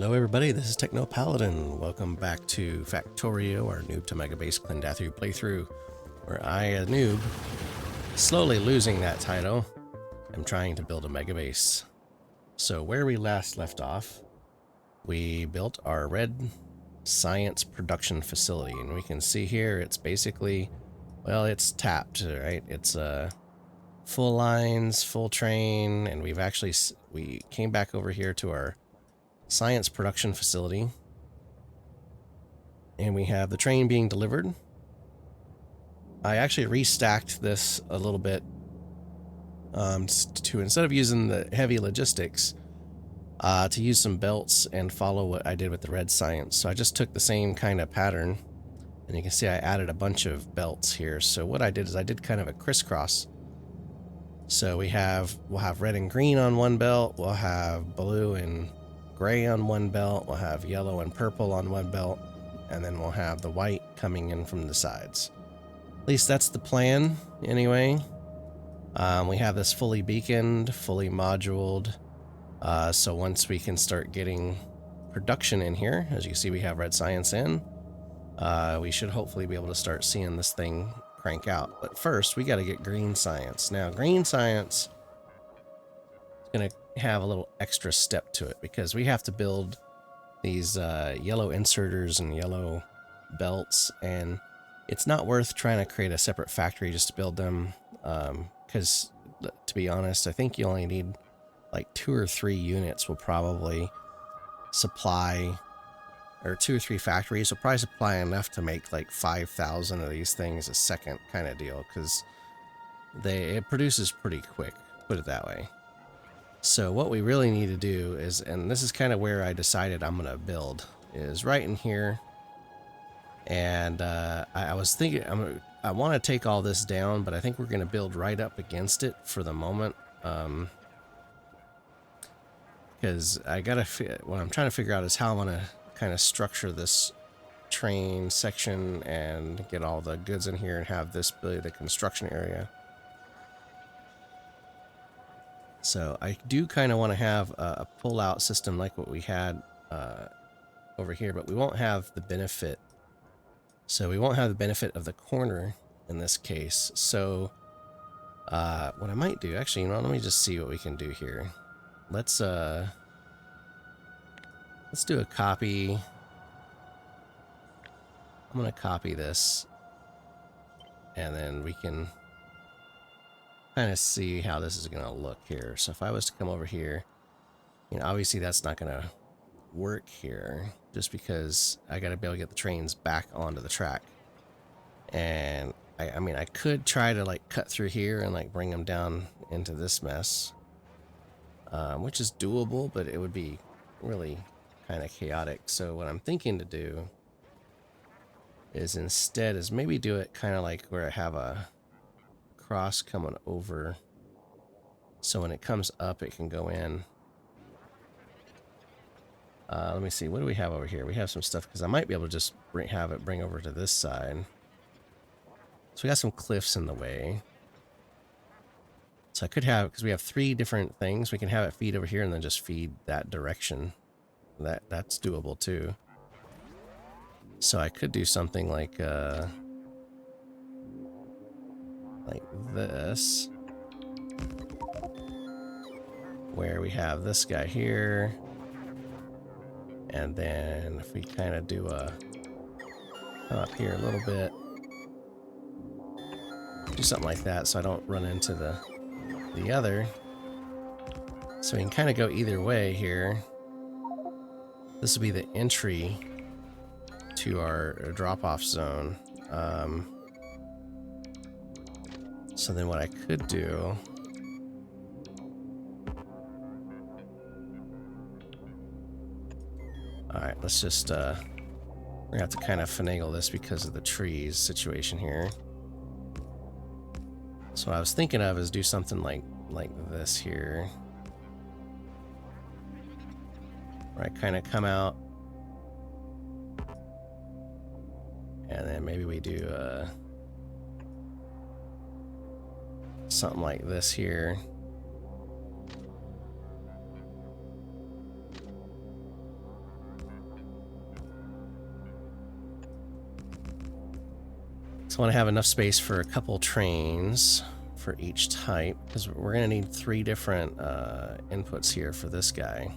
Hello everybody, this is Techno Paladin. Welcome back to Factorio, our Noob to Megabase Klendathu playthrough, where I, a noob, slowly losing that title, am trying to build a Megabase. So where we last left off, we built our red science production facility, and we can see here it's basically, well, it's tapped, right? It's full lines, full train, and we came back over here to our science production facility, and we have the train being delivered. I actually restacked this a little bit to, instead of using the heavy logistics, to use some belts and follow what I did with the red science. So I just took the same kind of pattern, and you can see I added a bunch of belts here. So what I did is I did kind of a crisscross. So we'll have red and green on one belt, we'll have blue and gray on one belt, we'll have yellow and purple on one belt, and then we'll have the white coming in from the sides. At least that's the plan, anyway. We have this fully beaconed, fully moduled, so once we can start getting production in here, as you see we have red science in, we should hopefully be able to start seeing this thing crank out. But first, we got to get green science. Now, green science is going to have a little extra step to it because we have to build these yellow inserters and yellow belts, and it's not worth trying to create a separate factory just to build them, because to be honest, I think you only need like 2 or 3 units will probably supply, or 2 or 3 factories will probably supply enough to make like 5,000 of these things a second kind of deal, because it produces pretty quick, put it that way. So what we really need to do is, and this is kind of where I decided I'm going to build, is right in here. And I was thinking I want to take all this down, but I think we're going to build right up against it for the moment. Because what I'm trying to figure out is how I want to kind of structure this train section and get all the goods in here and have this be the construction area. So I do kind of want to have a pull-out system like what we had over here, but we won't have the benefit. So we won't have the benefit of the corner in this case. So what I might do, actually, you know, let me just see what we can do here. Let's do a copy. I'm going to copy this, and then we can kind of see how this is going to look here. So if I was to come over here, you know, obviously that's not going to work here just because I got to be able to get the trains back onto the track. And I mean, I could try to like cut through here and like bring them down into this mess, which is doable, but it would be really kind of chaotic. So what I'm thinking to do is instead is maybe do it kind of like where I have a cross coming over, so when it comes up it can go in. Let me see, what do we have over here? We have some stuff, because I might be able to just have it bring over to this side. So we got some cliffs in the way. So I could have, because we have 3 different things, we can have it feed over here and then just feed that direction. That's doable too. So I could do something like this, where we have this guy here, and then if we kind of do come up here a little bit, do something like that so I don't run into the other. So we can kind of go either way here. This will be the entry to our drop-off zone. So then what I could do, alright, let's just, we're gonna have to kind of finagle this because of the trees situation here. So what I was thinking of is do something like this here, where I kind of come out, and then maybe we do something like this here. want to have enough space for a couple trains for each type, because we're going to need 3 different inputs here for this guy.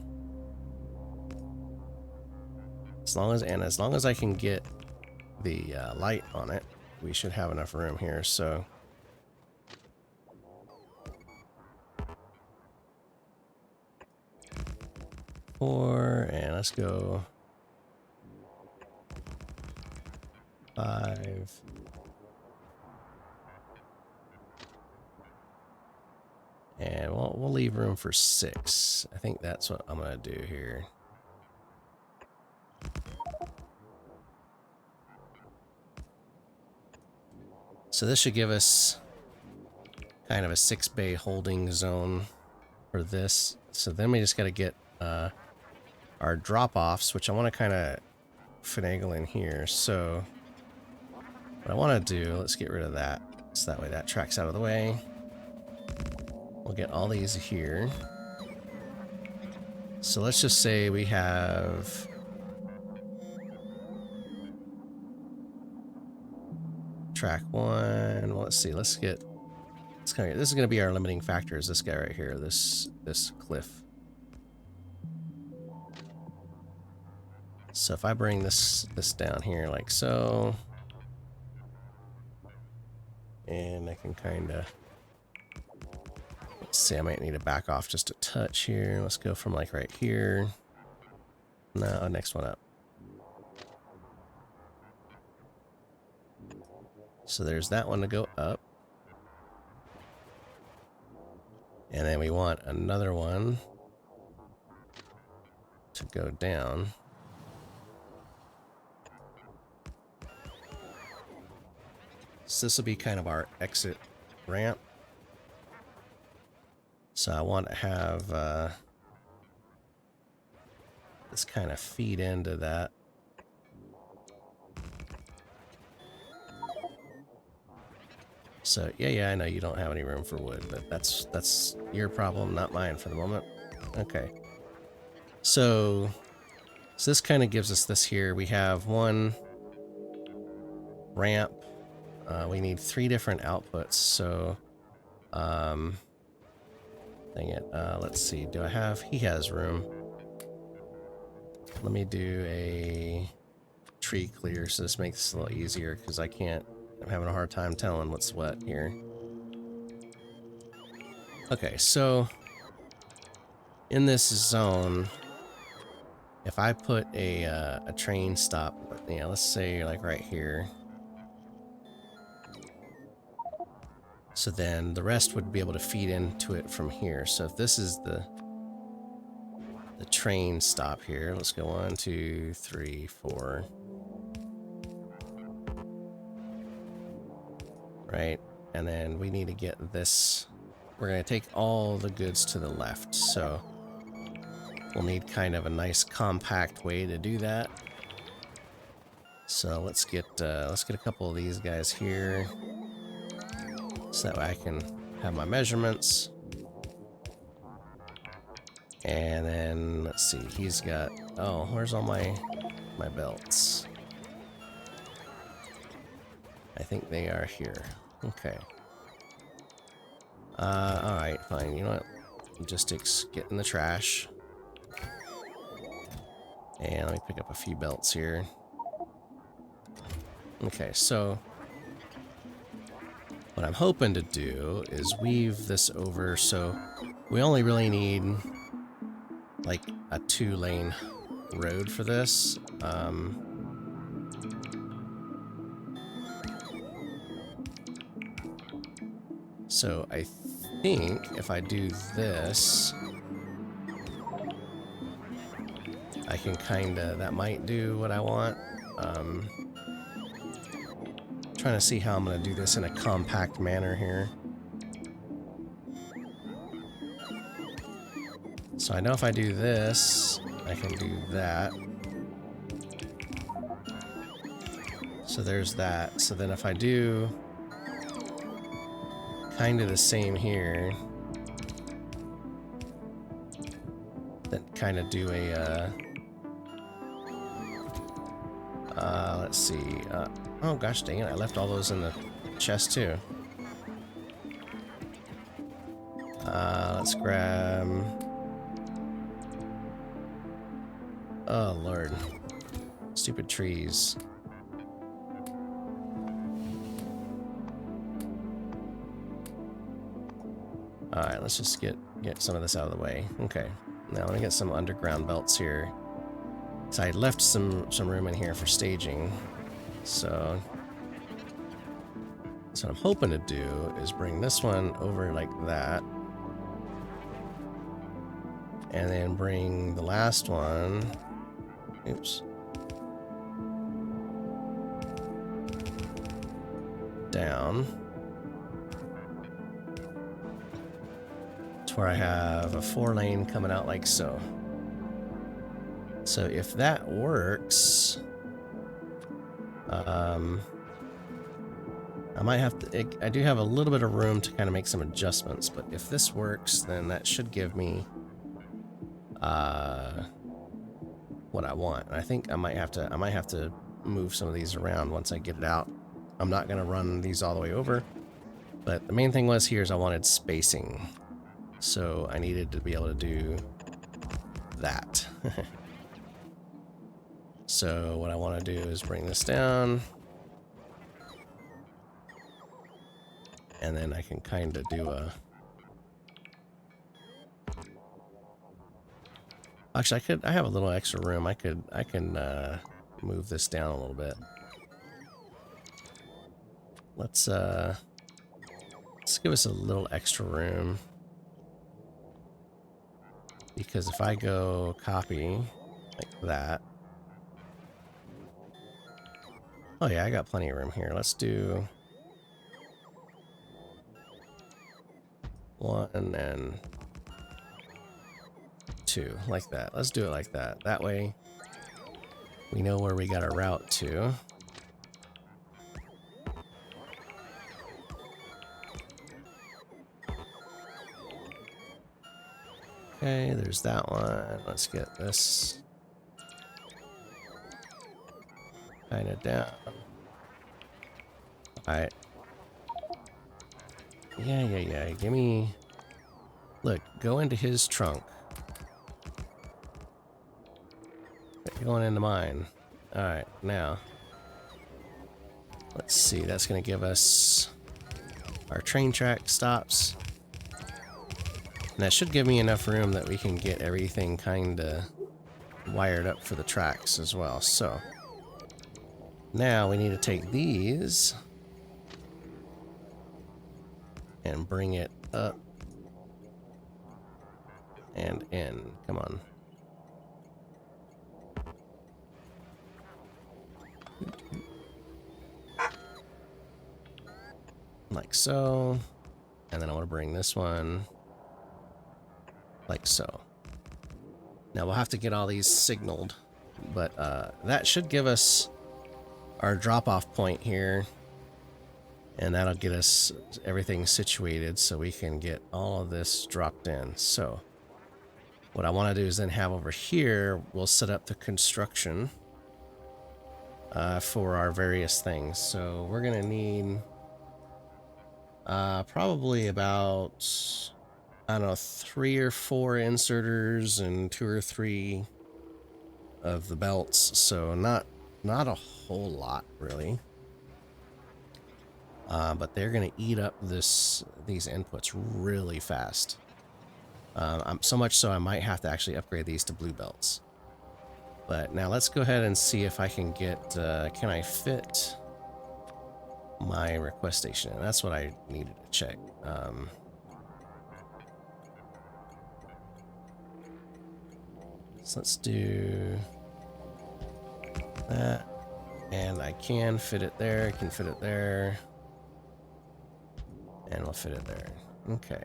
As long as I can get the light on it, we should have enough room here. So four, and let's go 5. And we'll leave room for 6. I think that's what I'm gonna do here. So this should give us kind of a 6-bay holding zone for this. So then we just got to get our drop-offs, which I want to kind of finagle in here. So what I want to do, let's get rid of that. So that way that track's out of the way. We'll get all these here. So let's just say we have track 1. Well, let's see. This is going to be our limiting factor, is this guy right here, this cliff. So if I bring this down here like so, and I can kind of, let's see, I might need to back off just a touch here. Let's go from like right here. No, next one up. So there's that one to go up. And then we want another one to go down. So this will be kind of our exit ramp. So I want to have this kind of feed into that. So yeah, I know you don't have any room for wood, but that's your problem, not mine for the moment. Okay. So this kind of gives us this here. We have one ramp. We need 3 different outputs. So, dang it. Let's see. Do I have? He has room. Let me do a tree clear so this makes this a little easier, because I'm having a hard time telling what's what here. Okay, so in this zone, if I put a train stop, let's say like right here. So then the rest would be able to feed into it from here. So if this is the train stop here, let's go 1, 2, 3, 4. Right, and then we need to get this. We're going to take all the goods to the left, so we'll need kind of a nice compact way to do that. So let's get a couple of these guys here, so that way I can have my measurements. And then let's see, he's got, oh, where's all my belts? I think they are here. Okay. Alright, fine. You know what? Logistics, get in the trash. And let me pick up a few belts here. Okay, so what I'm hoping to do is weave this over, so we only really need like a 2-lane road for this. So I think if I do this, I can kinda, that might do what I want. Trying to see how I'm gonna do this in a compact manner here. So I know if I do this, I can do that. So there's that. So then if I do kind of the same here, then kind of do a let's see, Oh gosh dang it, I left all those in the chest too. Let's grab... Oh lord. Stupid trees. Alright, let's just get some of this out of the way. Okay. Now let me get some underground belts here. So I left some room in here for staging. So what I'm hoping to do is bring this one over like that. And then bring the last one. Oops. Down. To where I have a 4-lane coming out like so. So if that works, I might have to, I do have a little bit of room to kind of make some adjustments, but if this works, then that should give me what I want. And I think I might have to move some of these around once I get it out. I'm not going to run these all the way over, but the main thing was here is I wanted spacing. So I needed to be able to do that. So what I want to do is bring this down. And then I can kind of do a... Actually, I have a little extra room. I can move this down a little bit. Let's give us a little extra room. Because if I go copy like that. Oh yeah, I got plenty of room here. Let's do 1 and 2 like that. Let's do it like that. That way we know where we got our route to. Okay, there's that one. Let's get this kind of down. Alright. Yeah. Give me... Look, go into his trunk. You're going into mine. Alright, now. Let's see, that's going to give us... Our train track stops. And that should give me enough room that we can get everything kind of wired up for the tracks as well. So, now we need to take these and bring it up and in. Come on. Like so. And then I want to bring this one like so. Now we'll have to get all these signaled, but that should give us our drop-off point here, and that'll get us everything situated so we can get all of this dropped in. So what I want to do is then have over here, we'll set up the construction for our various things. So we're gonna need probably about, I don't know, 3 or 4 inserters and 2 or 3 of the belts. So not a whole lot really. But they're gonna eat up these inputs really fast. So much so I might have to actually upgrade these to blue belts. But now let's go ahead and see if I can get, can I fit my request station? And that's what I needed to check. So let's do that. And I can fit it there, I can fit it there. And we'll fit it there. Okay.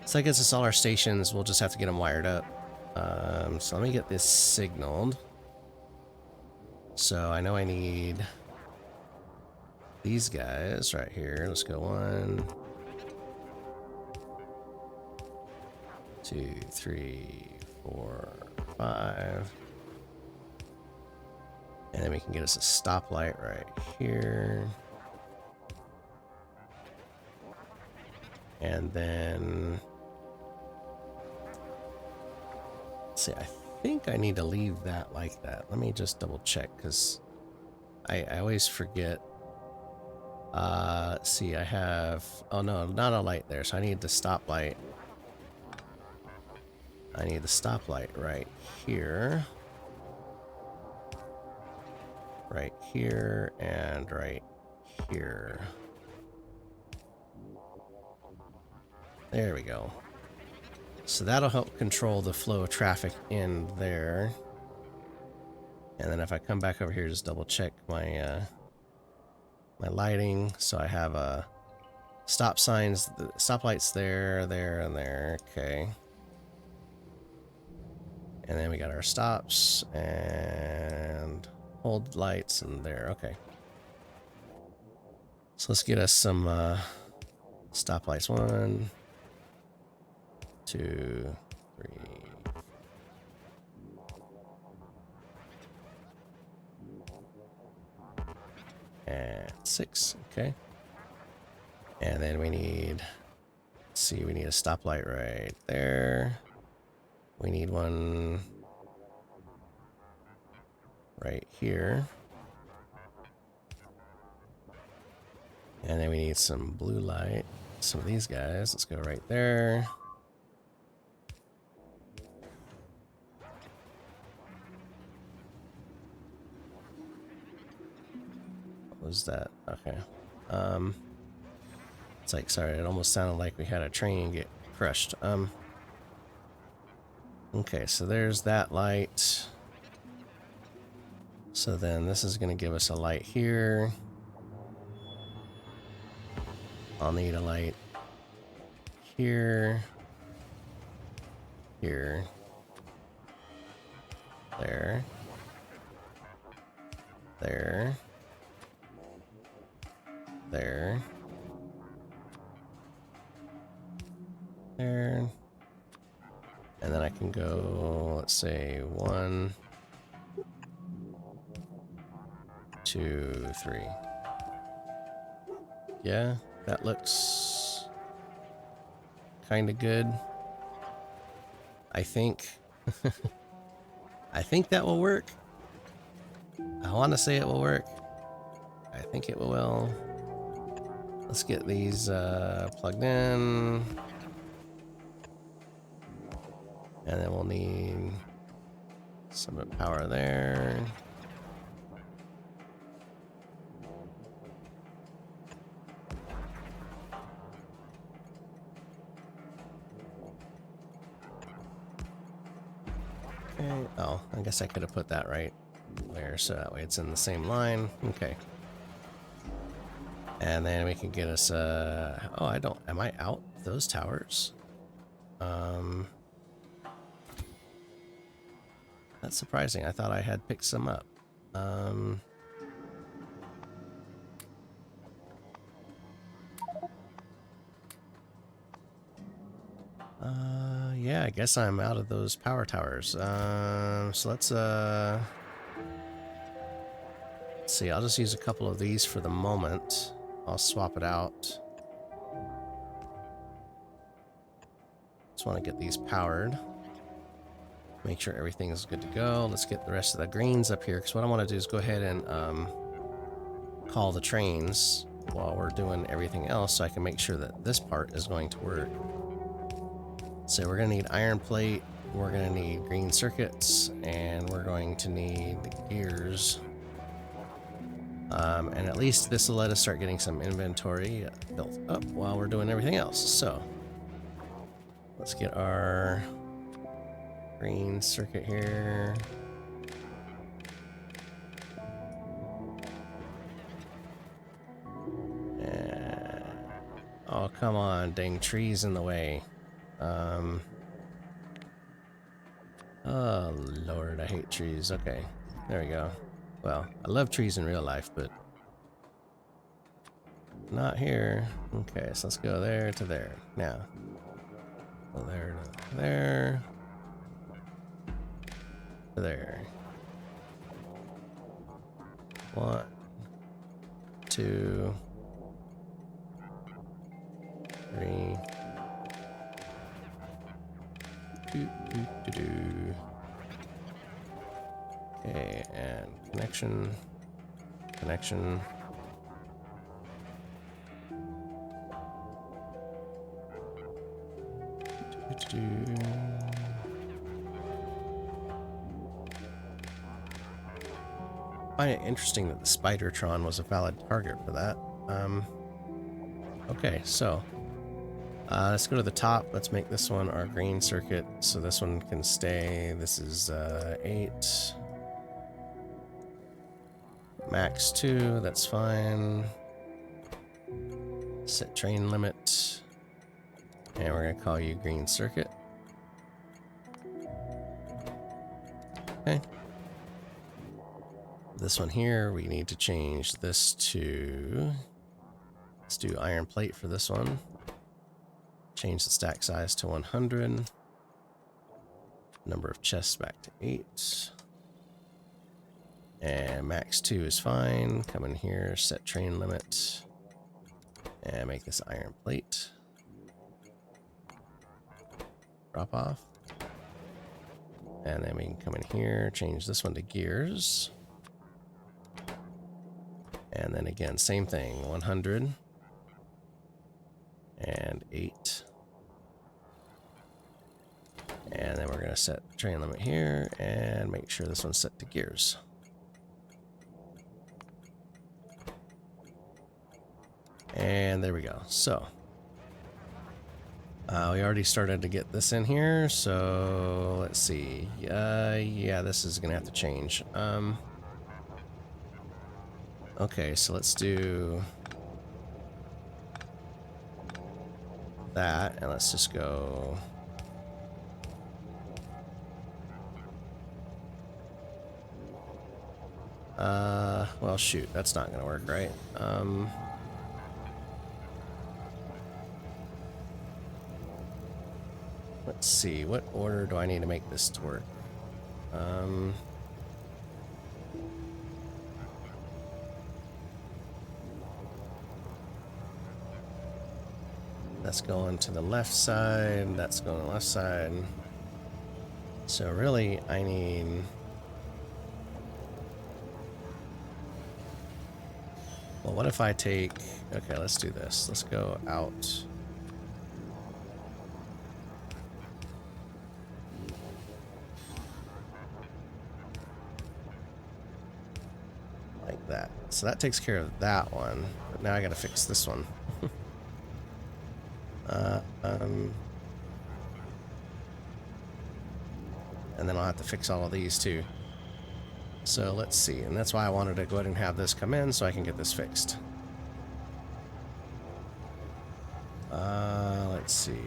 So that gets us all our stations. We'll just have to get them wired up. So let me get this signaled. So I know I need these guys right here. Let's go 1, 2, 3, 4, 5. And then we can get us a stoplight right here. And then, let's see, I think I need to leave that like that. Let me just double check, because I always forget. Let's see, I have, oh no, not a light there, so I need the stoplight. I need the stoplight right here. Right here and right here. There we go. So that'll help control the flow of traffic in there. And then if I come back over here, just double check my my lighting. So I have stop signs, the stoplights there, there, and there. Okay. And then we got our stops and hold lights and there. Okay. So let's get us some stoplights. 1, 2, 3. And 6. Okay. And then we need, let's see, we need a stoplight right there. We need one right here. And then we need some blue light. Some of these guys. Let's go right there. What was that? Okay. It's like, sorry, it almost sounded like we had a train get crushed. Okay, so there's that light. So then this is going to give us a light here. I'll need a light here, here, there, there, there, there, and then I can go, let's say 1, 2, 3. Yeah, that looks kind of good. I think I think that will work. I want to say it will work. I think it will. Let's get these plugged in. And then we'll need some power there. Okay. Oh, I guess I could have put that right there so that way it's in the same line. Okay. And then we can get us oh, I don't, am I out those towers? That's surprising. I thought I had picked some up. Yeah, I guess I'm out of those power towers. So let's see. I'll just use a couple of these for the moment. I'll swap it out. Just want to get these powered. Make sure everything is good to go. Let's get the rest of the greens up here, because what I want to do is go ahead and call the trains while we're doing everything else, so I can make sure that this part is going to work. So we're going to need iron plate, we're going to need green circuits, and we're going to need the gears. And at least this will let us start getting some inventory built up while we're doing everything else. So let's get our green circuit here. And, oh, come on, dang trees in the way. Oh Lord, I hate trees. Okay, there we go. Well, I love trees in real life, but not here. Okay, so let's go there to there. Now, go there to there. To there. 1, 2, 3. Okay, and connection. I find it interesting that the Spidertron was a valid target for that. Okay, so let's go to the top. Let's make this one our green circuit, so this one can stay. This is 8. Max 2, that's fine. Set train limit. And we're going to call you green circuit. Okay. This one here, we need to change this to... Let's do iron plate for this one. Change the stack size to 100. Number of chests back to 8. And max 2 is fine. Come in here, set train limit. And make this iron plate. Drop off. And then we can come in here, change this one to gears. And then again, same thing, 100. And 8. And then we're going to set train limit here and make sure this one's set to gears. And there we go. So we already started to get this in here, so let's see. Yeah, this is gonna have to change. Okay, so let's do that, and let's just go. Well, shoot, that's not gonna work, right? Let's see, what order do I need to make this to work? That's going to the left side, that's going to the left side. So really, I need... Well, what if I take... Okay, let's do this. Let's go out... like that. So that takes care of that one. But now I gotta fix this one. And then I'll have to fix all of these too. So let's see, and that's why I wanted to go ahead and have this come in so I can get this fixed. Let's see.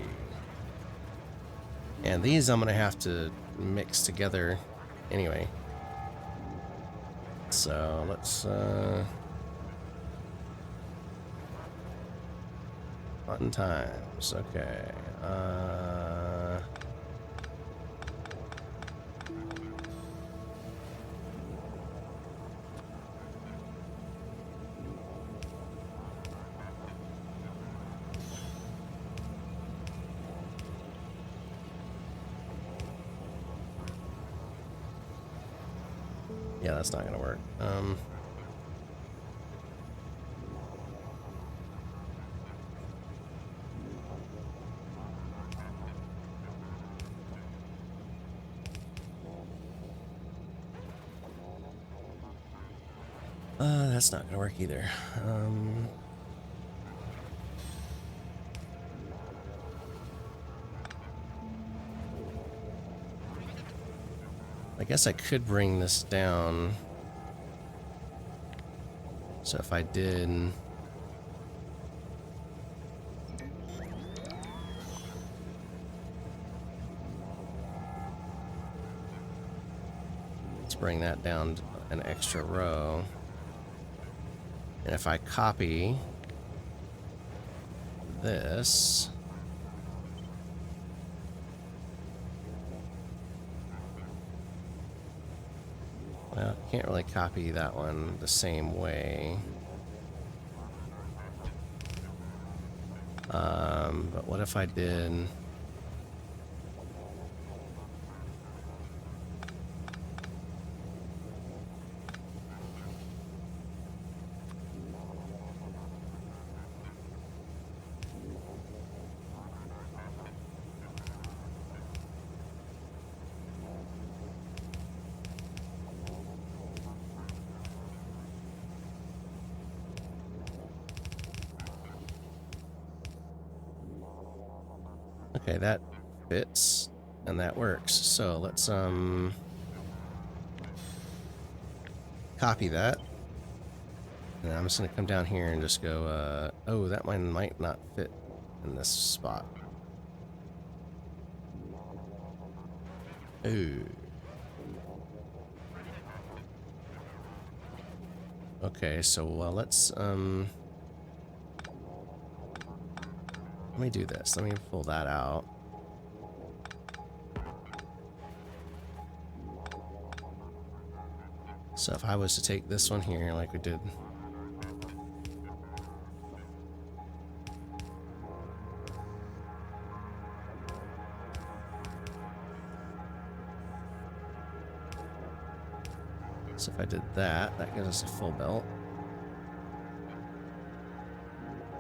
And these I'm gonna have to mix together anyway. So let's fun times, okay. Yeah, that's not gonna work. That's not gonna work either. I guess I could bring this down. So if I did... Let's bring that down an extra row. And if I copy this... Well, can't really copy that one the same way. But what if I did... Okay, that fits and that works. So let's copy that. And I'm just gonna come down here and just go, oh, that one might not fit in this spot. Ooh. Okay, so let's let me do this. Let me pull that out. So if I was to take this one here like we did. So if I did that, that gives us a full belt.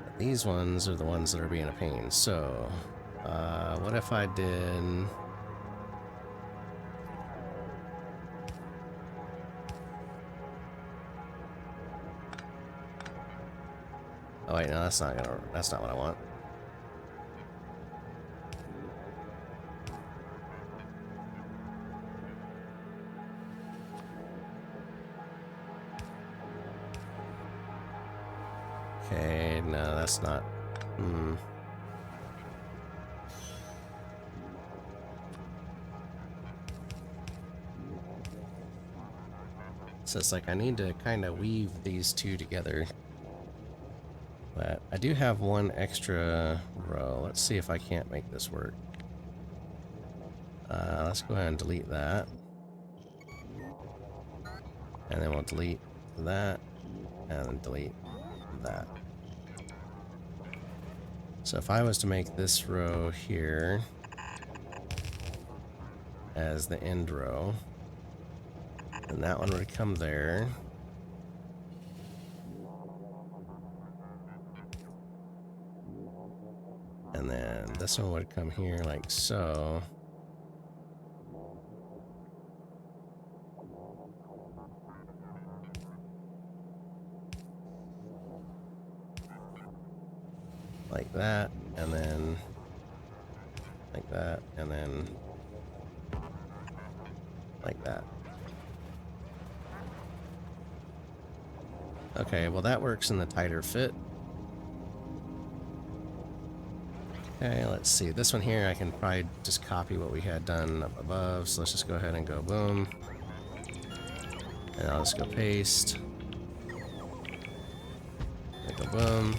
But these ones are the ones that are being a pain. So what if I did... Oh wait, no, that's not what I want. Okay, no, that's not. So it's like I need to kind of weave these two together. But I do have one extra row. Let's see if I can't make this work. Let's go ahead and delete that. And then we'll delete that. And then delete that. So if I was to make this row here as the end row, then that one would come there. And then this one would come here like so. Like that, and then like that, and then like that. Okay, well that works in the tighter fit. Okay, let's see. This one here, I can probably just copy what we had done up above. So let's just go ahead and go boom. And I'll just go paste. And go boom.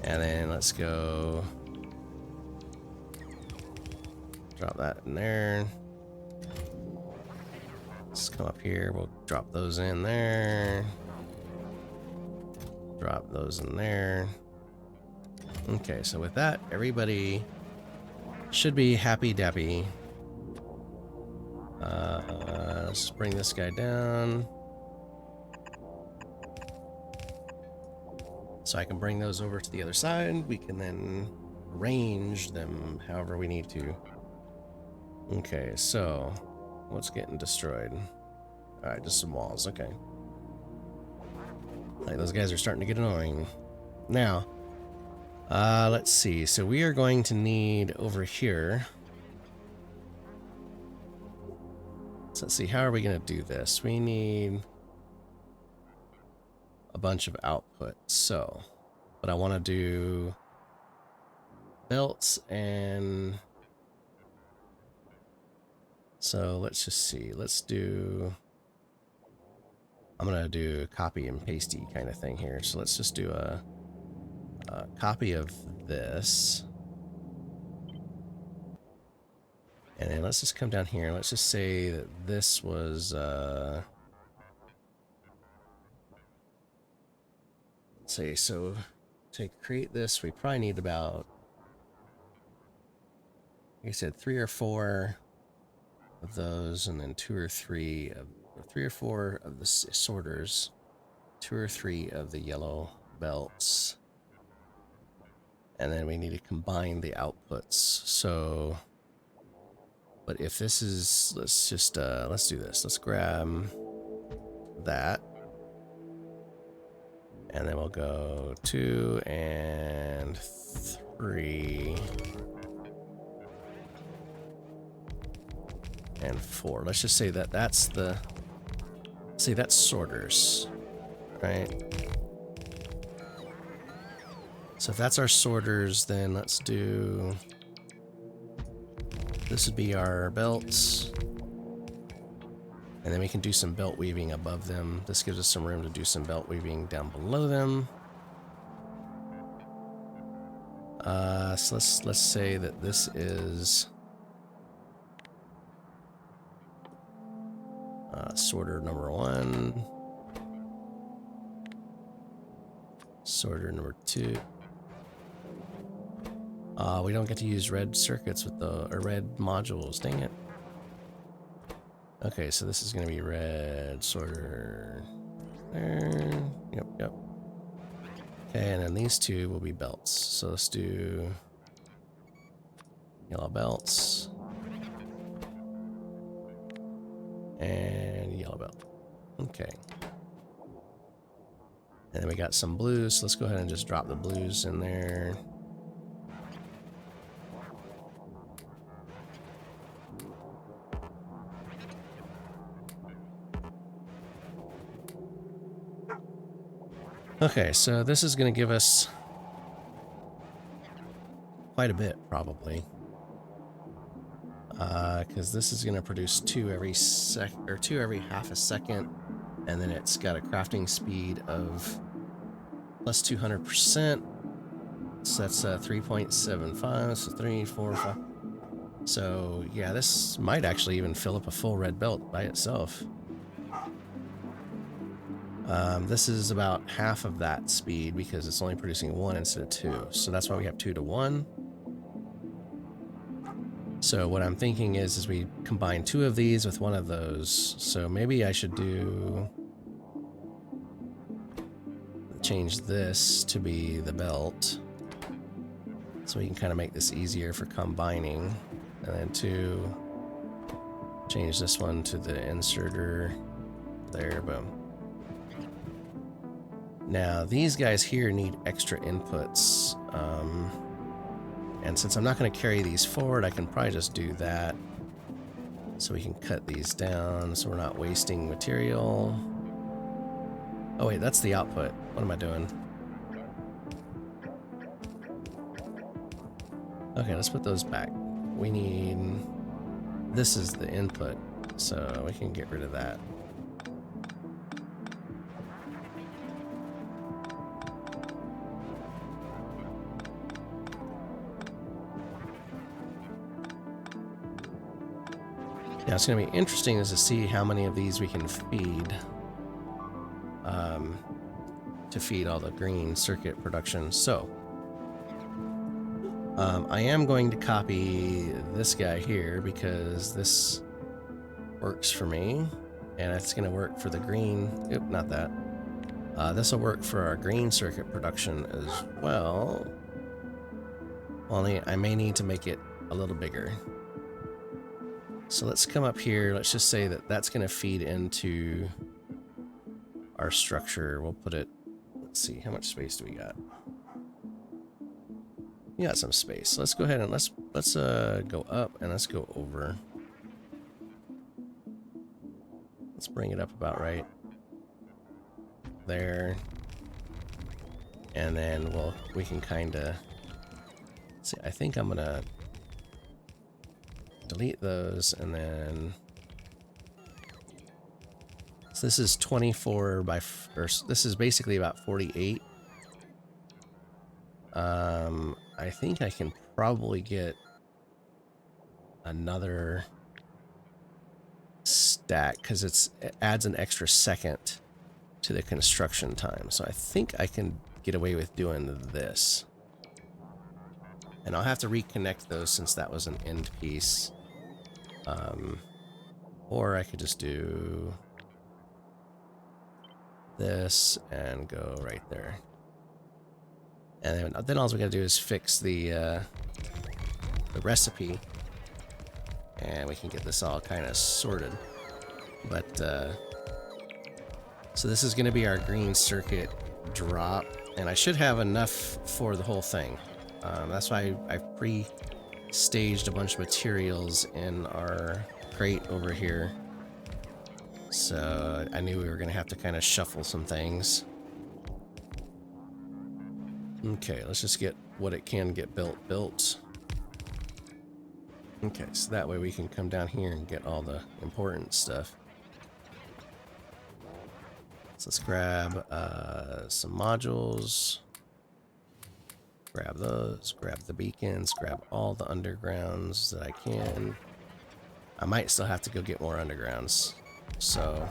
And then let's go drop that in there. Let's come up here. We'll drop those in there. Drop those in there. Okay, so with that, everybody should be happy dappy. Let's bring this guy down. So I can bring those over to the other side. We can then arrange them however we need to. Okay, so what's getting destroyed? Alright, just some walls, okay. Like, those guys are starting to get annoying. Now, let's see. So we are going to need over here. So let's see, how are we going to do this? We need a bunch of output. So, but I want to do belts and... So let's just see. Let's do... I'm going to do a copy and pasty kind of thing here. So let's just do a copy of this. And then let's just come down here. Let's just say that this was, let's say, so to create this, we probably need about, like I said, 3 or 4 of those, and then 2 or 3 of, or 3 or 4 of the sorters, 2 or 3 of the yellow belts. And then we need to combine the outputs. So, but if this is, let's just, let's do this. Let's grab that. And then we'll go 2 and 3 and 4. Let's just say that that's the, see, that's sorters, right? So if that's our sorters, then let's do, this would be our belts. And then we can do some belt weaving above them. This gives us some room to do some belt weaving down below them. So let's say that this is sorter number 1, sorter number 2. We don't get to use red circuits with the, or red modules, dang it. Okay, so this is going to be red sorter there. Yep. Okay, and then these 2 will be belts. So let's do yellow belts and yellow belt. Okay. And then we got some blues, so let's go ahead and just drop the blues in there. Okay, so this is going to give us quite a bit, probably. Because this is going to produce 2 every or 2 every half a second, and then it's got a crafting speed of plus 200%. So that's 3.75, so 3, 4, 5. So yeah, this might actually even fill up a full red belt by itself. This is about half of that speed because it's only producing 1 instead of 2. So that's why we have 2 to 1. So what I'm thinking is we combine 2 of these with 1 of those. So maybe I should change this to be the belt. So we can kind of make this easier for combining. And then 2, change this one to the inserter. There, boom. Now, these guys here need extra inputs. And since I'm not going to carry these forward, I can probably just do that. So we can cut these down so we're not wasting material. Oh wait, that's the output. What am I doing? Okay, let's put those back. We need... This is the input, so we can get rid of that. Now, it's going to be interesting is to see how many of these we can feed to feed all the green circuit production. So, I am going to copy this guy here because this works for me, and it's going to work for the green. Oop, not that. This will work for our green circuit production as well. Only I may need to make it a little bigger. So let's come up here. Let's just say that that's going to feed into our structure. We'll put it, let's see, how much space do we got? We got some space. Let's go ahead and let's go up and let's go over. Let's bring it up about right there. And then we can kind of see. I think I'm gonna delete those, and then so this is 24 by, or this is basically about 48. I think I can probably get another stack because it adds an extra second to the construction time. So I think I can get away with doing this. And I'll have to reconnect those since that was an end piece. Or I could just do this and go right there. And then all we gotta do is fix the recipe, and we can get this all kind of sorted. But so this is gonna be our green circuit drop, and I should have enough for the whole thing. That's why I've pre-staged a bunch of materials in our crate over here. So I knew we were gonna have to kind of shuffle some things. Okay, let's just get what it can get built. Okay, so that way we can come down here and get all the important stuff. So let's grab some modules. Grab those, grab the beacons, grab all the undergrounds that I can. I might still have to go get more undergrounds. So,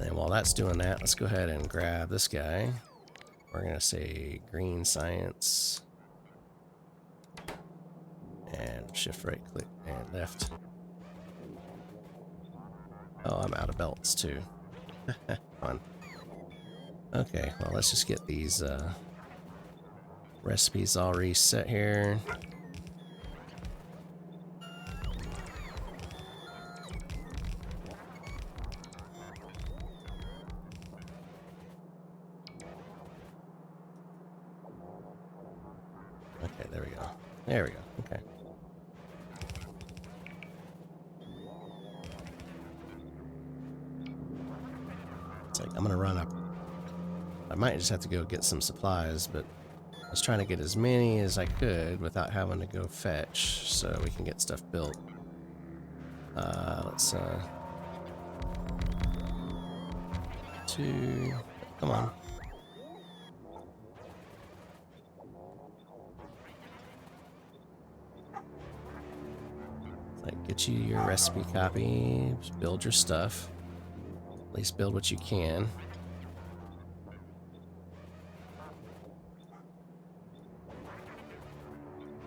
and while that's doing that, let's go ahead and grab this guy. We're gonna say green science. And shift right click and left. Oh, I'm out of belts too. Fun. Okay, well let's just get these recipes all reset here. Okay, there we go. There we go. Okay. It's like I'm gonna run up. I might just have to go get some supplies, but I was trying to get as many as I could without having to go fetch, so we can get stuff built. Let's come on. Like, get you your recipe copy, just build your stuff. At least build what you can.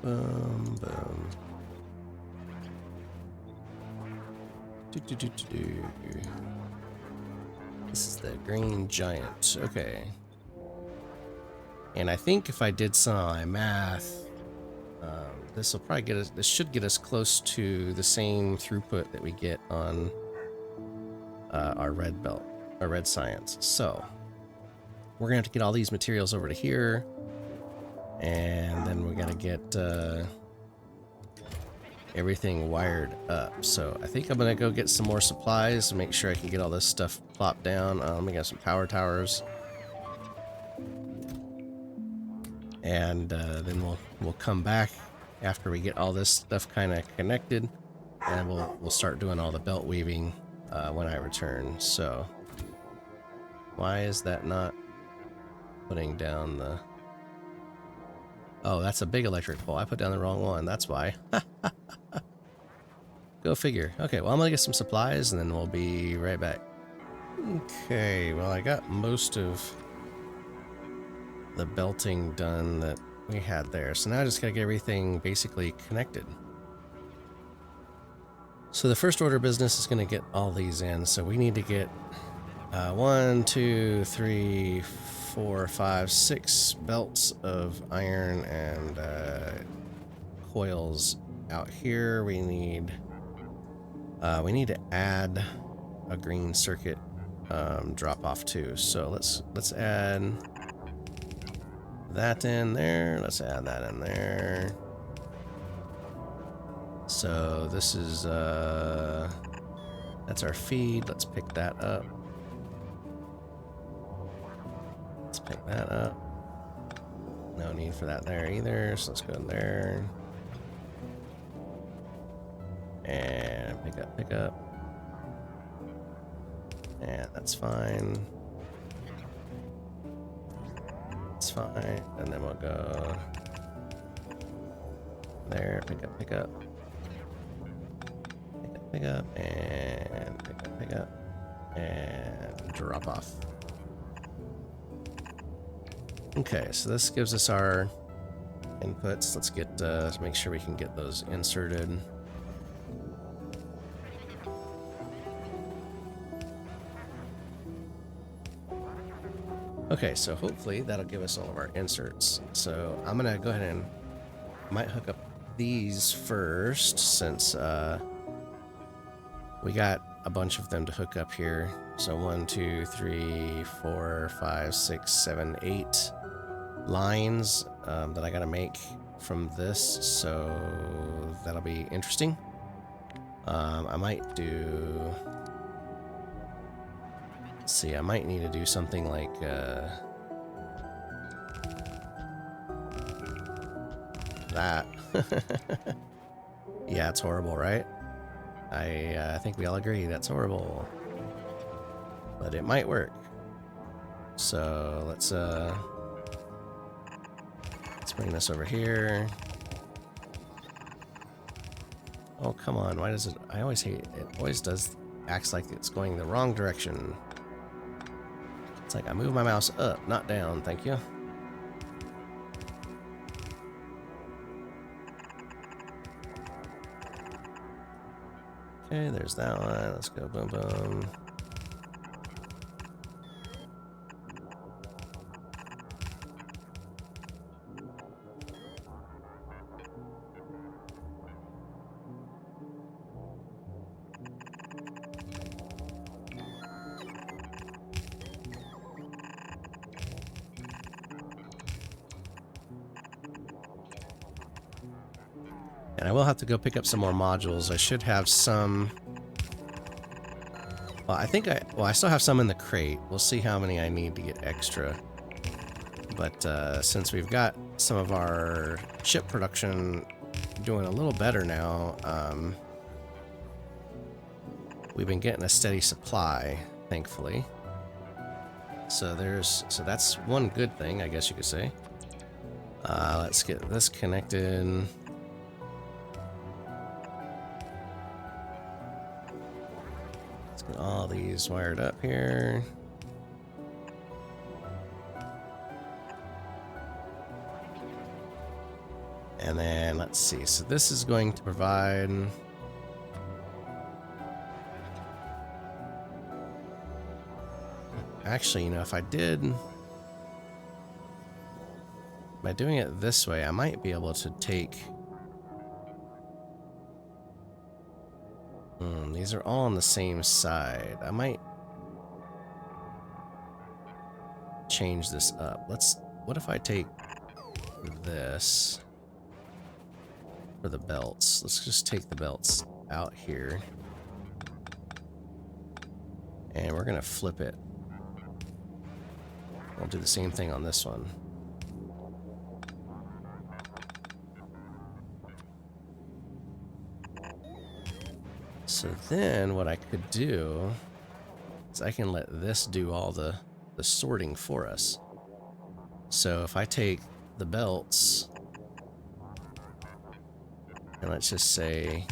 Boom, boom. This is the green giant. Okay. And I think if I did some of my math, this will probably get us. This should get us close to the same throughput that we get on our red belt, our red science. So we're gonna have to get all these materials over to here, and then we gotta get everything wired up. So I think I'm gonna go get some more supplies and make sure I can get all this stuff plopped down. We got some power towers, and then we'll come back after we get all this stuff kind of connected, and we'll start doing all the belt weaving when I return. So why is that not putting down the... Oh, that's a big electric pole. I put down the wrong one. That's why. Go figure. Okay, well, I'm gonna get some supplies and then we'll be right back. Okay, well, I got most of the belting done that we had there. So now I just gotta get everything basically connected. So the first order of business is gonna get all these in. So we need to get 1, 2, 3, 4, 5, 6 belts of iron and coils out here. We need to add a green circuit drop off too. So let's add that in there. Let's add that in there. So this is that's our feed. Let's pick that up. Let's pick that up. No need for that there either, so let's go in there. And pick up. And that's fine. It's fine. And then we'll go there, pick up. Pick up and pick up and drop off. Okay, so this gives us our inputs. Let's get let's make sure we can get those inserted. Okay, so hopefully that'll give us all of our inserts. So I'm gonna go ahead and might hook up these first, since we got a bunch of them to hook up here. So 1, 2, 3, 4, 5, 6, 7, 8 lines that I gotta make from this, so that'll be interesting. I might do, let's see, I might need to do something like that. Yeah, it's horrible, right? I think we all agree that's horrible, but it might work. So let's bring this over here. Oh, come on, why does it, I always hate it. It always acts like it's going the wrong direction. It's like I move my mouse up, not down, thank you. Okay, there's that one. Let's go boom boom. And I will have to go pick up some more modules. I should have some. Well, I still have some in the crate. We'll see how many I need to get extra. But since we've got some of our chip production doing a little better now, we've been getting a steady supply, thankfully. So that's one good thing, I guess you could say. Let's get this connected. Get all these wired up here. And then let's see. So this is going to provide. Actually, you know, if I did, by doing it this way, I might be able to take. These are all on the same side. I might change this up. What if I take this for the belts? Let's just take the belts out here. And we're gonna flip it. We'll do the same thing on this one. So then what I could do is I can let this do all the sorting for us. So if I take the belts, and let's just say,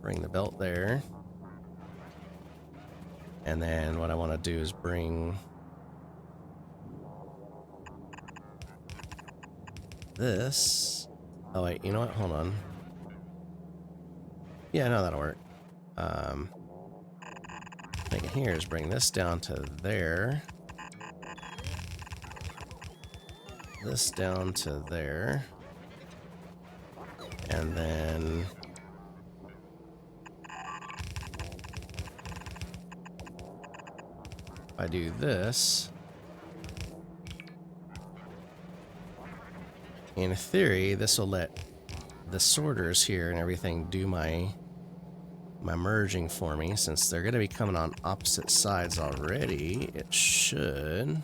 bring the belt there. And then what I want to do is bring this. Oh wait, you know what? Hold on. Yeah, no, that'll work. Thing here is bring this down to there. This down to there. And then if I do this, in theory, this will let the sorters here and everything do my merging for me. Since they're going to be coming on opposite sides already, it should,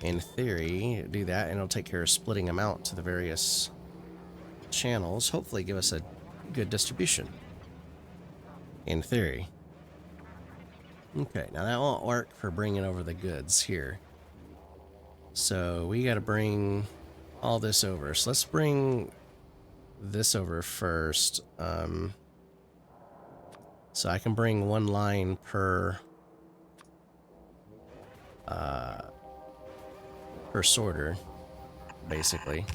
in theory, do that, and it'll take care of splitting them out to the various channels, hopefully give us a good distribution, in theory. Okay, now that won't work for bringing over the goods here. So we got to bring all this over. So let's bring this over first. So I can bring one line per sorter, basically.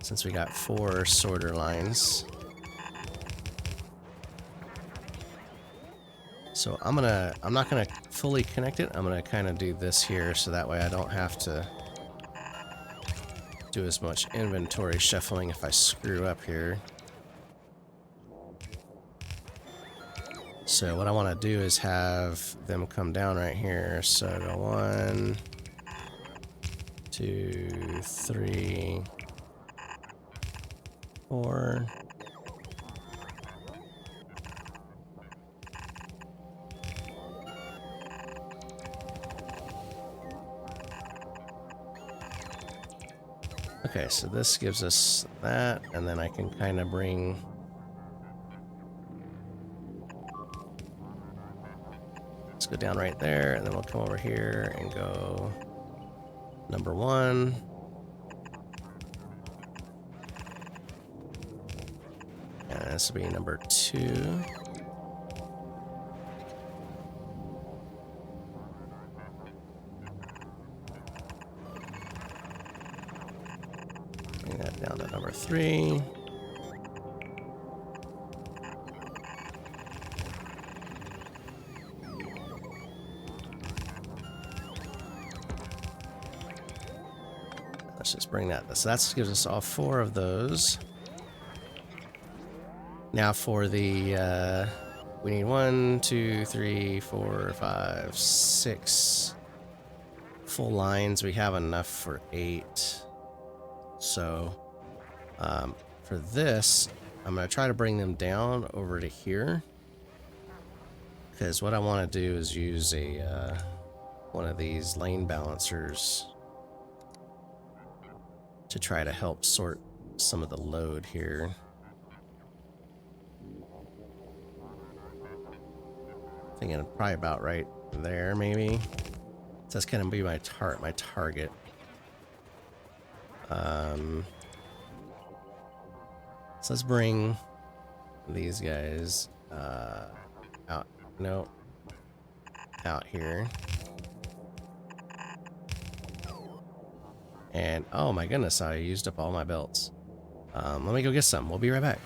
Since we got 4 sorter lines. So I'm not gonna fully connect it. I'm gonna kind of do this here so that way I don't have to do as much inventory shuffling if I screw up here. So what I want to do is have them come down right here. So go 1, 2, 3, 4. Okay, so this gives us that, and then I can kind of bring... Let's go down right there, and then we'll come over here and go number 1. And this will be number 2. Bring that down to number 3. Let's just bring that. So that gives us all 4 of those. Now for the, we need 1, 2, 3, 4, 5, 6 full lines. We have enough for 8. So for this, I'm going to try to bring them down over to here. Because what I want to do is use a one of these lane balancers to try to help sort some of the load here. Thinking probably about right there, maybe. So that's gonna be my target. So let's bring these guys out. No, out here. And oh my goodness, I used up all my belts. Let me go get some. We'll be right back.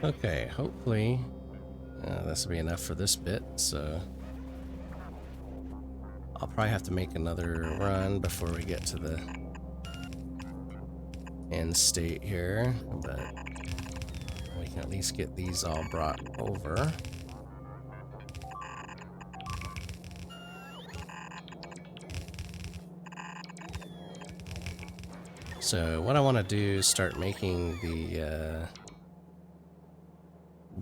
Okay, hopefully this will be enough for this bit. So I'll probably have to make another run before we get to the end state here, but we can at least get these all brought over. So what I want to do is start making the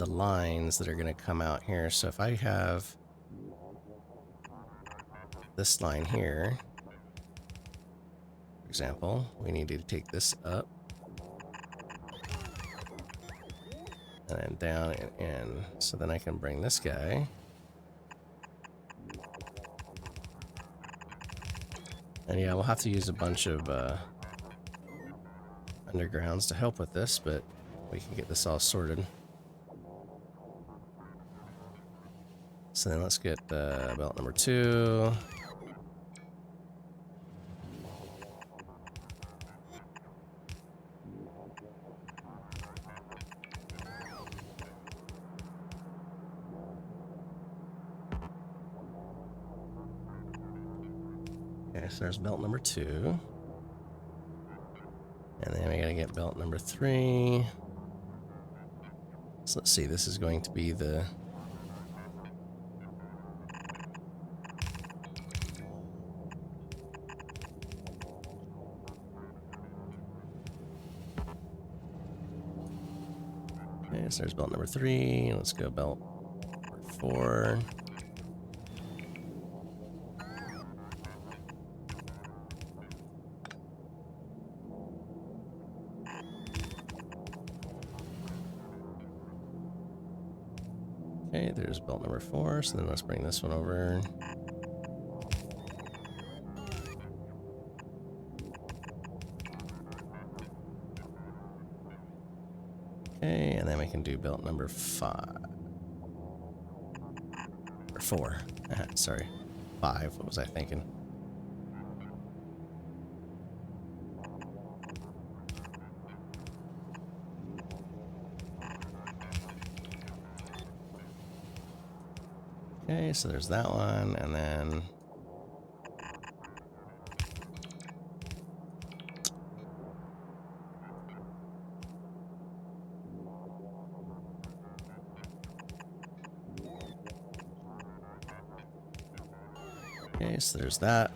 lines that are going to come out here. So if I have this line here, for example, we need to take this up and then down and in. So then I can bring this guy. And yeah, we'll have to use a bunch of undergrounds to help with this, but we can get this all sorted. So then let's get belt number 2. Okay, so there's belt number 2. And then we gotta get belt number 3. So let's see, this is going to be the... Okay, so there's belt number 3. Let's go belt number 4. Okay, there's belt number 4, so then let's bring this one over. Okay, and then we can do belt number 5. Or 4. Sorry. 5. What was I thinking? Okay, so there's that one, and then... Okay, so there's that.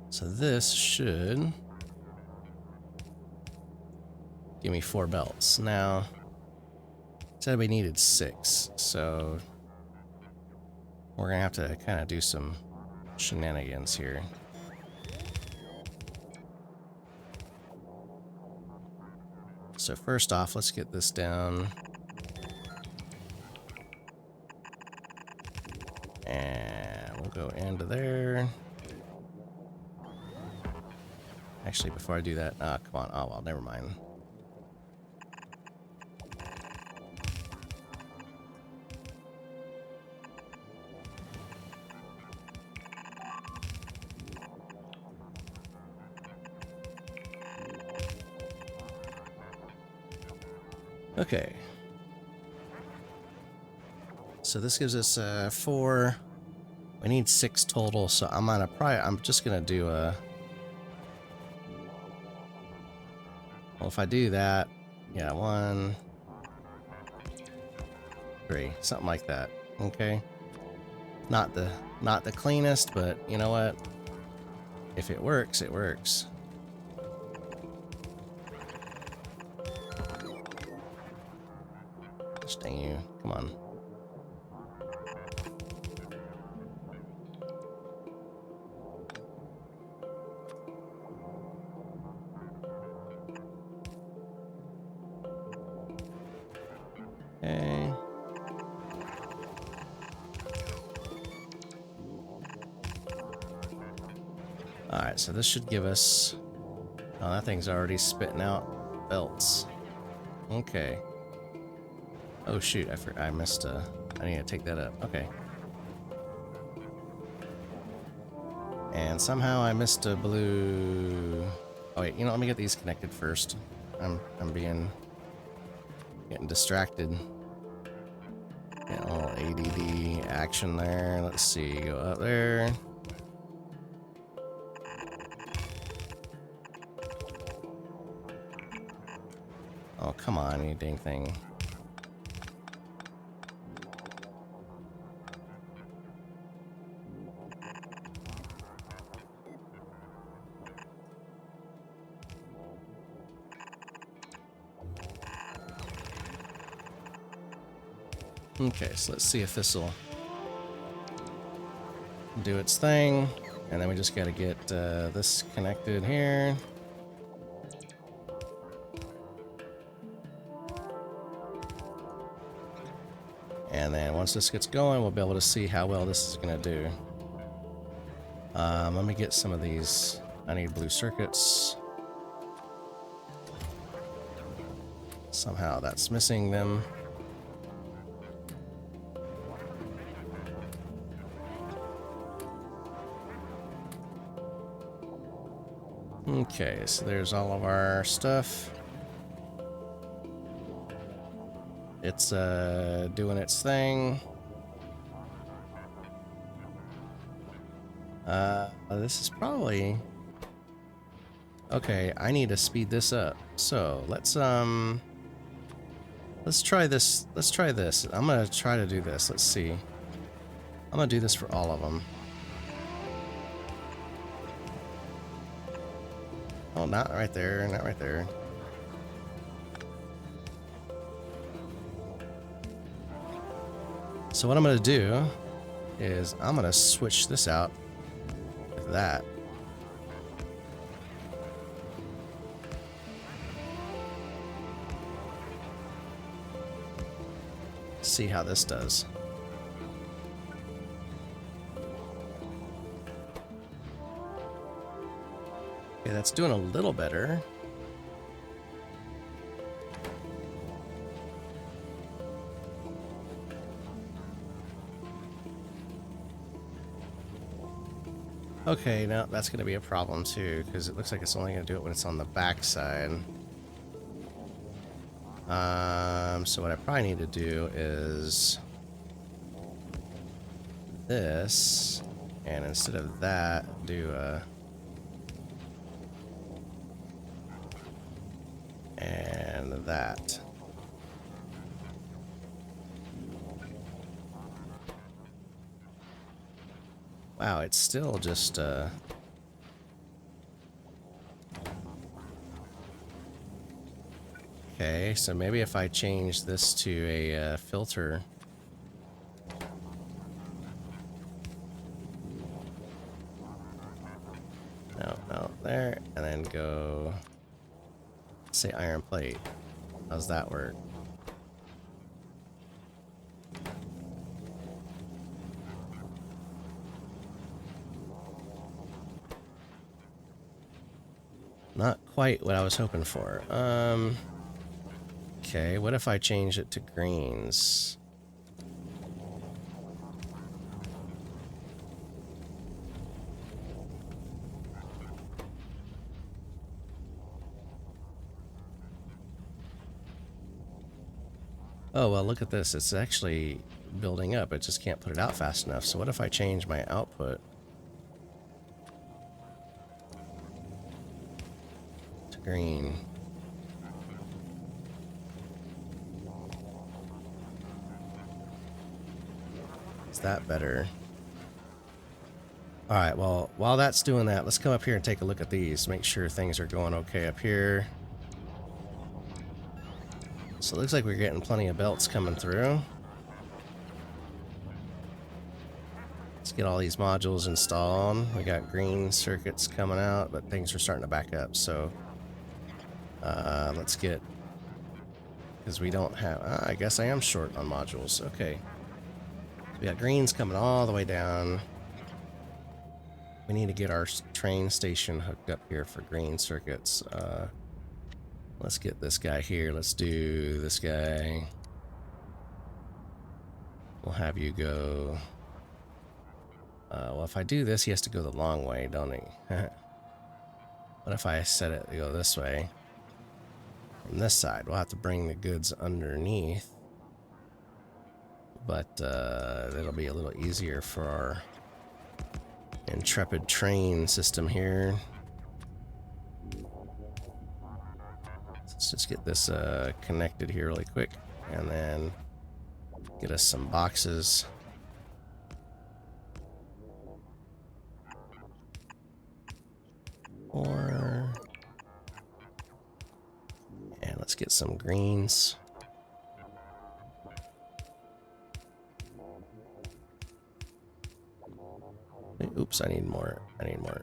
So this should give me 4 belts. Now, it said we needed 6, so we're gonna have to kind of do some shenanigans here. So first off, let's get this down. And we'll go into there. Actually, before I do that, come on. Oh, well, never mind. Okay. So this gives us 4. We need 6 total, so I'm just gonna do a... Well, if I do that, yeah, 1, 3, something like that. Okay. Not the cleanest, but you know what? If it works, it works. Gosh dang you. Come on. Okay. Alright, so this should give us... Oh, that thing's already spitting out belts. Okay. Oh shoot, I missed I need to take that up. Okay. And somehow I missed a blue... Oh wait, you know, let me get these connected first. I'm getting distracted. Get a little ADD action there. Let's see, go up there. Oh, come on, you dang thing. Okay, so let's see if this will do its thing. And then we just gotta get this connected here. And then once this gets going, we'll be able to see how well this is gonna do. Let me get some of these. I need blue circuits. Somehow that's missing them. Okay, so there's all of our stuff. It's doing its thing. This is probably... Okay, I need to speed this up. So, let's try this. Let's try this. I'm gonna try to do this. Let's see. I'm gonna do this for all of them. Oh, not right there, not right there. So what I'm gonna do is I'm gonna switch this out with that. See how this does. Okay, that's doing a little better. Okay, now that's going to be a problem too, because it looks like it's only going to do it when it's on the back side. So what I probably need to do is this, and instead of that, do a... and that. Wow, it's still just, okay, so maybe if I change this to a filter. No, there, and then go, say iron plate. How's that work? Not quite what I was hoping for. Okay, what if I change it to greens? Oh, well, look at this. It's actually building up. It just can't put it out fast enough. So what if I change my output to green? Is that better? Alright, well, while that's doing that, let's come up here and take a look at these. Make sure things are going okay up here. So it looks like we're getting plenty of belts coming through. Let's get all these modules installed. We got green circuits coming out, but things are starting to back up. So let's get, because we don't have, I guess I am short on modules. Okay. We got greens coming all the way down. We need to get our train station hooked up here for green circuits. Let's get this guy here. Let's do this guy. We'll have you go. Well, if I do this, he has to go the long way, don't he? What if I set it to go this way? From this side, we'll have to bring the goods underneath. But it'll be a little easier for our intrepid train system here. Let's just get this connected here really quick, and then get us some boxes. And let's get some greens. Oops, I need more. I need more.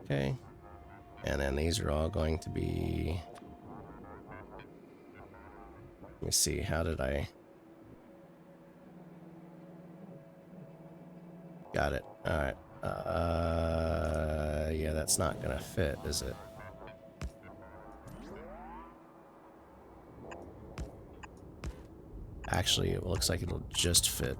Okay. And then these are all going to be... Let me see, how did I... Got it. Alright. Yeah, that's not gonna fit, is it? Actually, it looks like it'll just fit.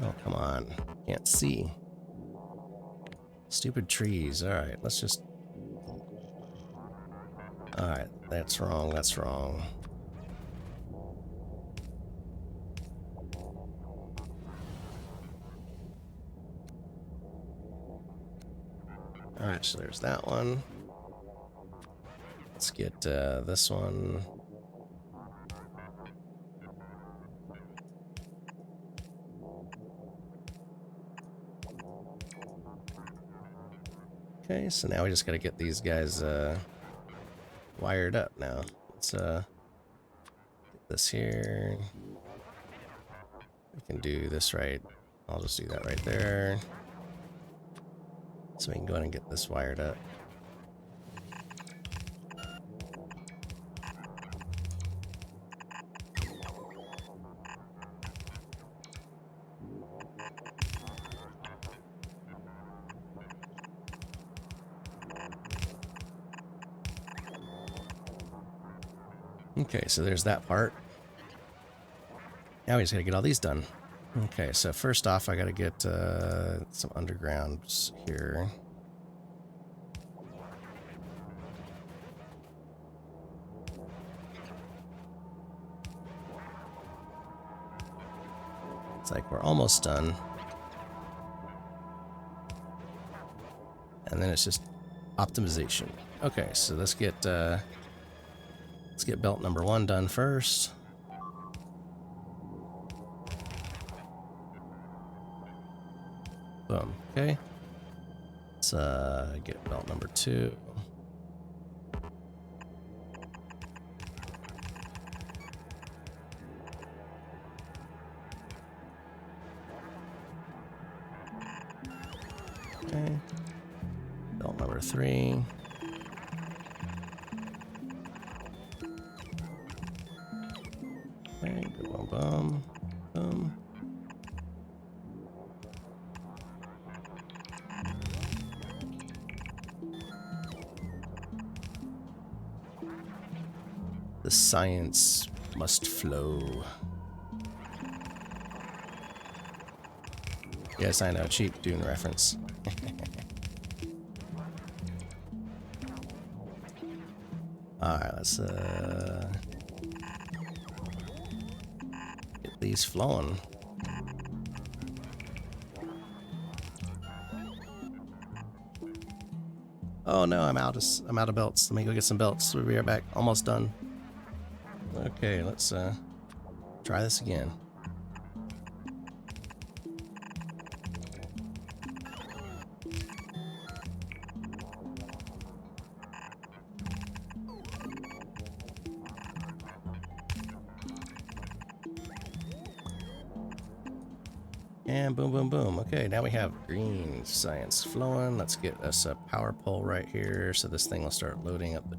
Oh, come on. Can't see. Stupid trees. Alright, let's just... Alright, that's wrong, that's wrong. Alright, so there's that one. Let's get this one. Okay, so now we just gotta get these guys wired up now. Let's get this here. We can do this right. I'll just do that right there. So we can go ahead and get this wired up. Okay, so there's that part. Now we just gotta get all these done. Okay, so first off, I gotta get some undergrounds here. It's like we're almost done. And then it's just optimization. Okay, so let's get belt number 1 done first. Boom. Okay. Let's get belt number 2. Okay. Belt number 3. Okay, boom, boom, boom. The science must flow. Yes, I know, cheap Dune reference. Alright, let's get these flowing. Oh no, I'm out of belts. Let me go get some belts. We'll be right back. Almost done. Okay, let's try this again. And boom, boom, boom. Okay, now we have green science flowing. Let's get us a power pole right here so this thing will start loading up the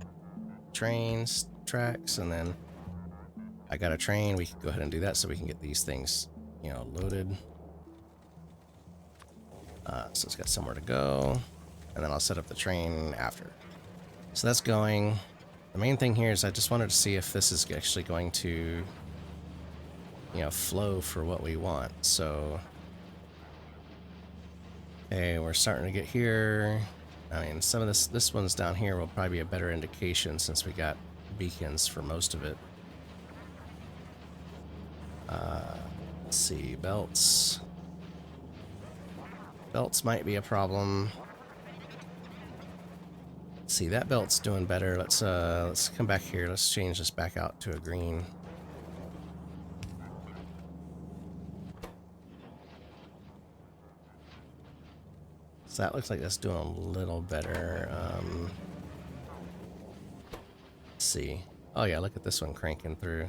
trains tracks, and then I got a train. We can go ahead and do that so we can get these things, you know, loaded. So it's got somewhere to go, and then I'll set up the train after. So that's going. The main thing here is I just wanted to see if this is actually going to, you know, flow for what we want. So, okay, we're starting to get here. I mean, some of this one's down here will probably be a better indication since we got beacons for most of it. Let's see, belts. Belts might be a problem. Let's see, that belt's doing better. Let's come back here. Let's change this back out to a green. So that looks like that's doing a little better. Let's see. Oh yeah, look at this one cranking through.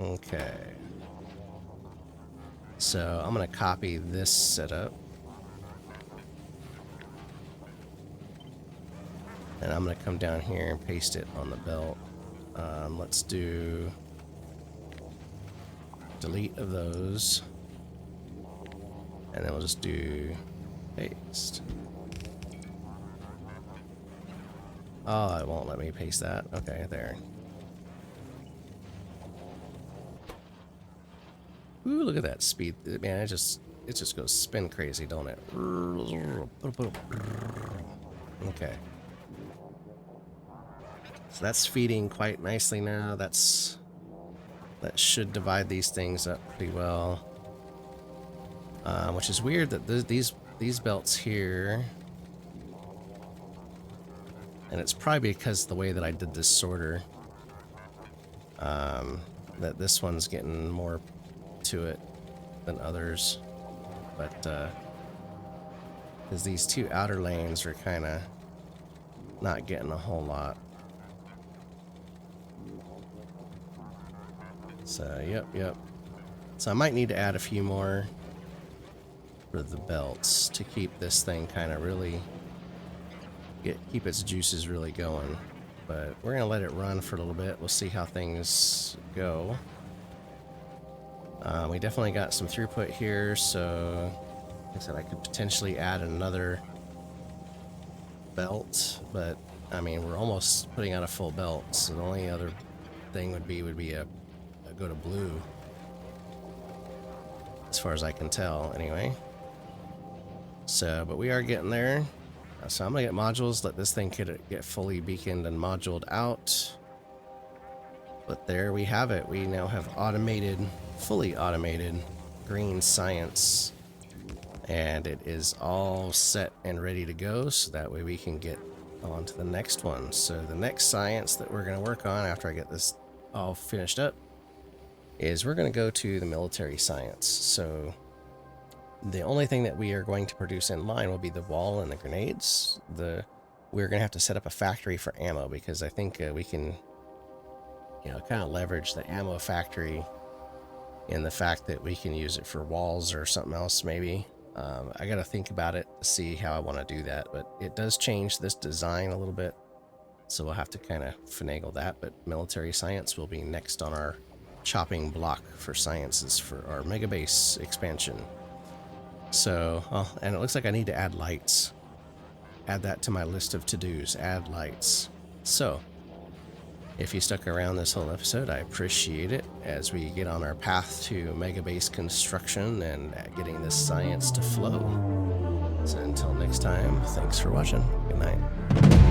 Okay. So I'm gonna copy this setup. And I'm gonna come down here and paste it on the belt. Let's do delete of those. And then we'll just do paste. Oh, it won't let me paste that. Okay, there. Ooh, look at that speed. Man, it just goes spin crazy, don't it? Okay. So that's feeding quite nicely now. That should divide these things up pretty well. Which is weird that these belts here, and it's probably because the way that I did this sorter, that this one's getting more to it than others, but because these two outer lanes are kind of not getting a whole lot. So yep. So I might need to add a few more for the belts to keep this thing kind of really keep its juices really going. But we're gonna let it run for a little bit. We'll see how things go. We definitely got some throughput here, so like I said, I could potentially add another belt, but I mean, we're almost putting out a full belt, so the only other thing would be a go to blue, as far as I can tell, anyway. So, but we are getting there. So I'm gonna get modules, let this thing get fully beaconed and moduled out. But there we have it. We now have automated, fully automated green science. And it is all set and ready to go, so that way we can get on to the next one. So the next science that we're going to work on after I get this all finished up is we're going to go to the military science. So the only thing that we are going to produce in line will be the wall and the grenades. We're going to have to set up a factory for ammo, because I think we can, you know, kind of leverage the ammo factory in the fact that we can use it for walls or something else maybe. I got to think about it to see how I want to do that, but it does change this design a little bit, so we'll have to kind of finagle that. But military science will be next on our chopping block for sciences for our Megabase expansion. So, and it looks like I need to add lights. Add that to my list of to-dos, add lights. So, if you stuck around this whole episode, I appreciate it as we get on our path to Megabase construction and getting this science to flow. So until next time, thanks for watching. Good night.